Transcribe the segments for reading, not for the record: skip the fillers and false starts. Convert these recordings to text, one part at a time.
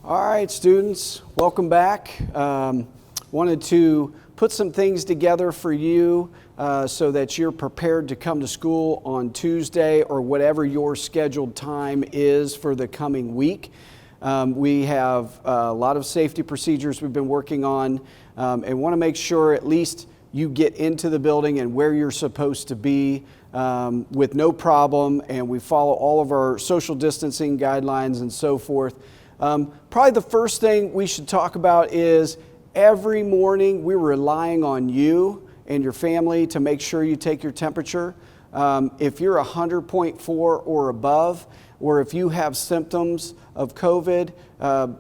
All right, students, welcome back. Wanted to put some things together for you so that you're prepared to come to school on Tuesday or whatever your scheduled time is for the coming week. We have a lot of safety procedures we've been working on and want to make sure at least you get into the building and where you're supposed to be with no problem, and we follow all of our social distancing guidelines and so forth. Probably the first thing we should talk about is every morning we're relying on you and your family to make sure you take your temperature. If you're 100.4 or above, or if you have symptoms of COVID,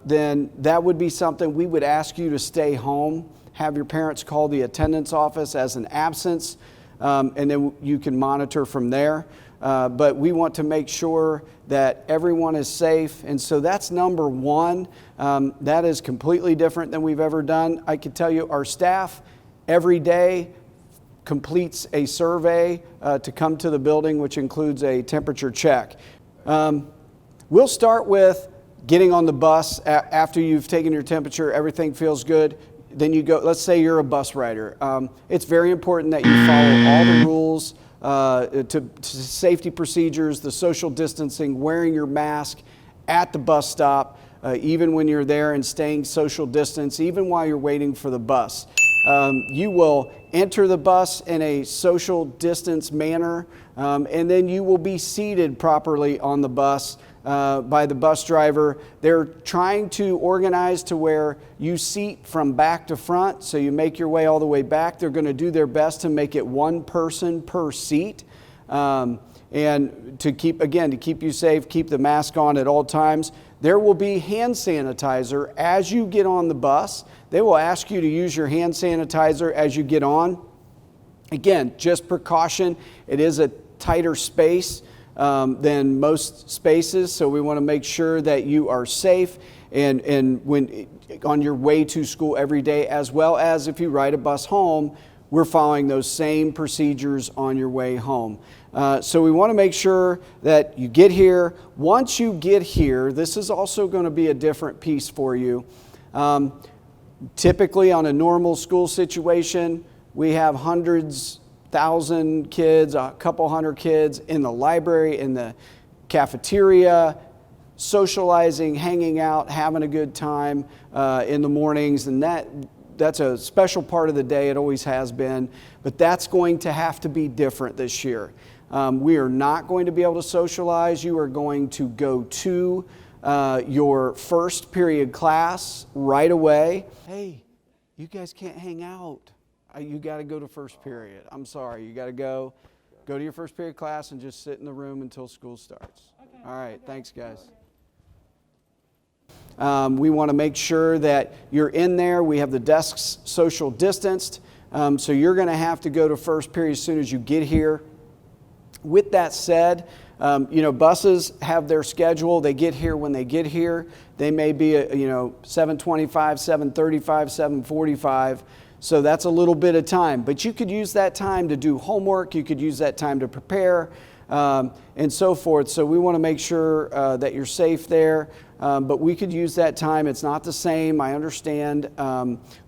then that would be something we would ask you to stay home. Have your parents call the attendance office as an absence, and then you can monitor from there. But we want to make sure that everyone is safe, and so that's number one. That is completely different than we've ever done. I can tell you our staff every day completes a survey to come to the building, which includes a temperature check. We'll start with getting on the bus after you've taken your temperature, everything feels good. Then you go, let's say you're a bus rider. It's very important that you follow all the rules, to safety procedures, the social distancing, wearing your mask at the bus stop, even when you're there and staying social distance, even while you're waiting for the bus. You will enter the bus in a social distance manner, and then you will be seated properly on the bus by the bus driver. They're trying to organize to where you seat from back to front, so you make your way all the way back. They're going to do their best to make it one person per seat, and to keep you safe, keep the mask on at all times. There will be hand sanitizer as you get on the bus. They will ask you to use your hand sanitizer as you get on. Again, just precaution. It is a tighter space than most spaces, so we want to make sure that you are safe and when on your way to school every day, as well as if you ride a bus home, we're following those same procedures on your way home. So we want to make sure that you get here. Once you get here, this is also going to be a different piece for you. Typically on a normal school situation, we have hundreds, 1,000 kids, a couple hundred kids in the library, in the cafeteria, socializing, hanging out, having a good time in the mornings, and that's a special part of the day. It always has been, but that's going to have to be different this year. We are not going to be able to socialize. You are going to go to your first period class right away. Hey, you guys can't hang out. You got to go to first period. I'm sorry. You got to go to your first period class and just sit in the room until school starts. Okay. All right. Okay. Thanks, guys. We want to make sure that you're in there. We have the desks social distanced. So you're going to have to go to first period as soon as you get here. With that said, buses have their schedule. They get here when they get here. They may be, 7:25, 7:35, 7:45. So that's a little bit of time. But you could use that time to do homework. You could use that time to prepare and so forth. So we want to make sure that you're safe there. But we could use that time. It's not the same. I understand.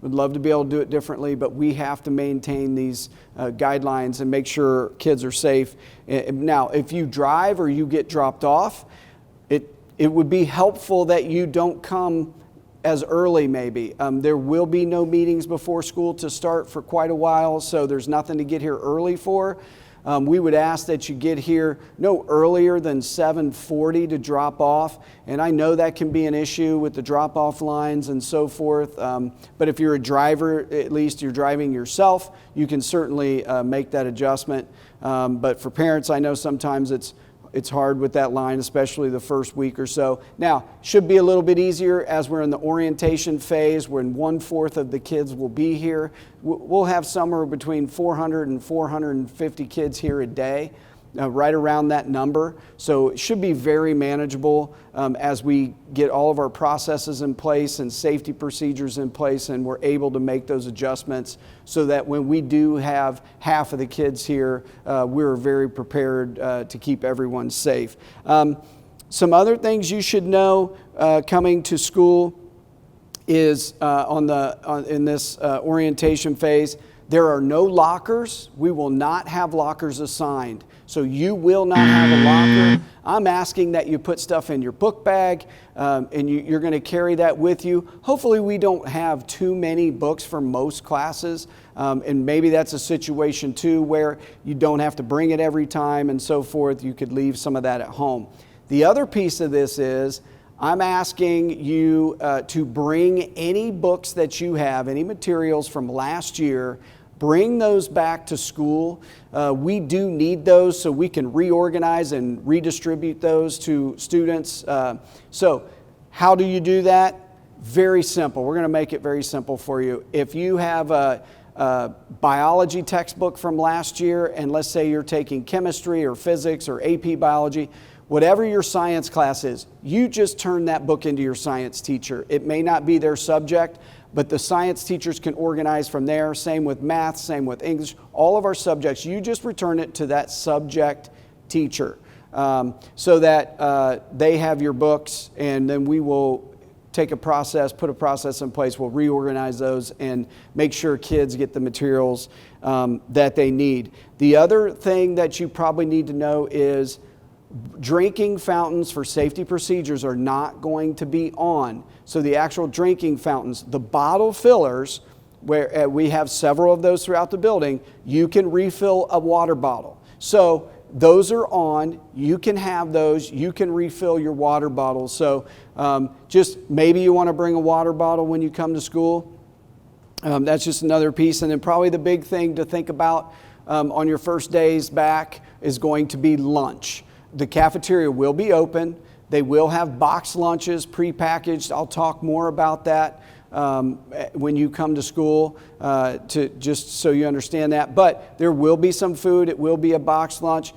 Would love to be able to do it differently, but we have to maintain these guidelines and make sure kids are safe. Now, if you drive or you get dropped off, it would be helpful that you don't come as early maybe. There will be no meetings before school to start for quite a while, so there's nothing to get here early for. We would ask that you get here no earlier than 7:40 to drop off. And I know that can be an issue with the drop-off lines and so forth. But if you're a driver, at least you're driving yourself, you can certainly make that adjustment. But for parents, I know sometimes it's hard with that line, especially the first week or so. Now, should be a little bit easier as we're in the orientation phase, when 1/4 of the kids will be here. We'll have somewhere between 400 and 450 kids here a day, right around that number. So it should be very manageable as we get all of our processes in place and safety procedures in place, and we're able to make those adjustments so that when we do have half of the kids here, we're very prepared to keep everyone safe. Some other things you should know coming to school is in this orientation phase, there are no lockers. We will not have lockers assigned. So you will not have a locker. I'm asking that you put stuff in your book bag and you're going to carry that with you. Hopefully we don't have too many books for most classes. And maybe that's a situation too where you don't have to bring it every time and so forth. You could leave some of that at home. The other piece of this is I'm asking you to bring any books that you have, any materials from last year. Bring those back to school. We do need those so we can reorganize and redistribute those to students. So how do you do that? Very simple. We're going to make it very simple for you. If you have a biology textbook from last year, and let's say you're taking chemistry or physics or AP biology, whatever your science class is, you just turn that book into your science teacher. It may not be their subject, but the science teachers can organize from there. Same with math, same with English. All of our subjects, you just return it to that subject teacher so that they have your books, and then we will take a process, put a process in place. We'll reorganize those and make sure kids get the materials that they need. The other thing that you probably need to know is drinking fountains for safety procedures are not going to be on. So the actual drinking fountains, the bottle fillers, where we have several of those throughout the building, you can refill a water bottle. So those are on. You can have those. You can refill your water bottles. So just maybe you want to bring a water bottle when you come to school. That's just another piece. And then probably the big thing to think about on your first days back is going to be lunch. The cafeteria will be open. They will have boxed lunches, prepackaged. I'll talk more about that when you come to school, to just so you understand that. But there will be some food. It will be a boxed lunch.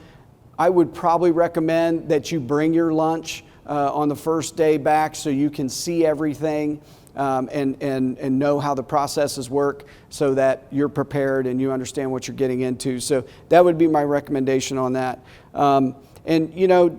I would probably recommend that you bring your lunch on the first day back so you can see everything and know how the processes work so that you're prepared and you understand what you're getting into. So that would be my recommendation on that. And you know,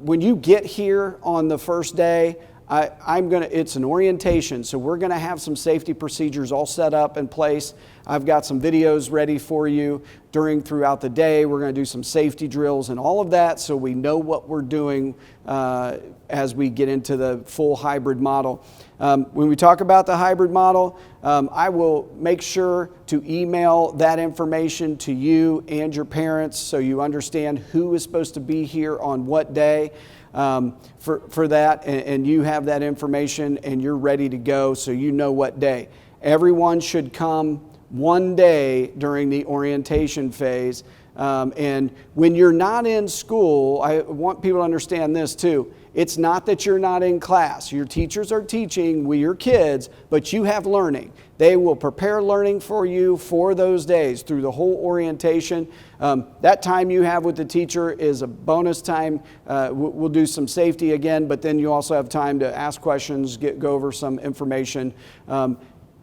when you get here on the first day, it's an orientation, so we're gonna have some safety procedures all set up in place. I've got some videos ready for you throughout the day. We're gonna do some safety drills and all of that so we know what we're doing as we get into the full hybrid model. When we talk about the hybrid model, I will make sure to email that information to you and your parents so you understand who is supposed to be here on what day for that, and you have that information and you're ready to go so you know what day. Everyone should come one day during the orientation phase. And when you're not in school, I want people to understand this too. It's not that you're not in class. Your teachers are teaching with your kids, but you have learning. They will prepare learning for you for those days through the whole orientation. That time you have with the teacher is a bonus time. We'll do some safety again, but then you also have time to ask questions, go over some information.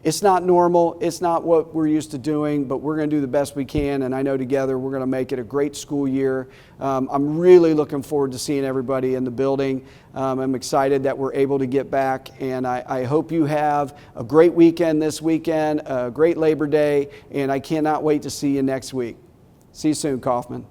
It's not normal. It's not what we're used to doing, but we're going to do the best we can, and I know together we're going to make it a great school year. I'm really looking forward to seeing everybody in the building. I'm excited that we're able to get back, and I hope you have a great weekend this weekend, a great Labor Day, and I cannot wait to see you next week. See you soon, Coffman.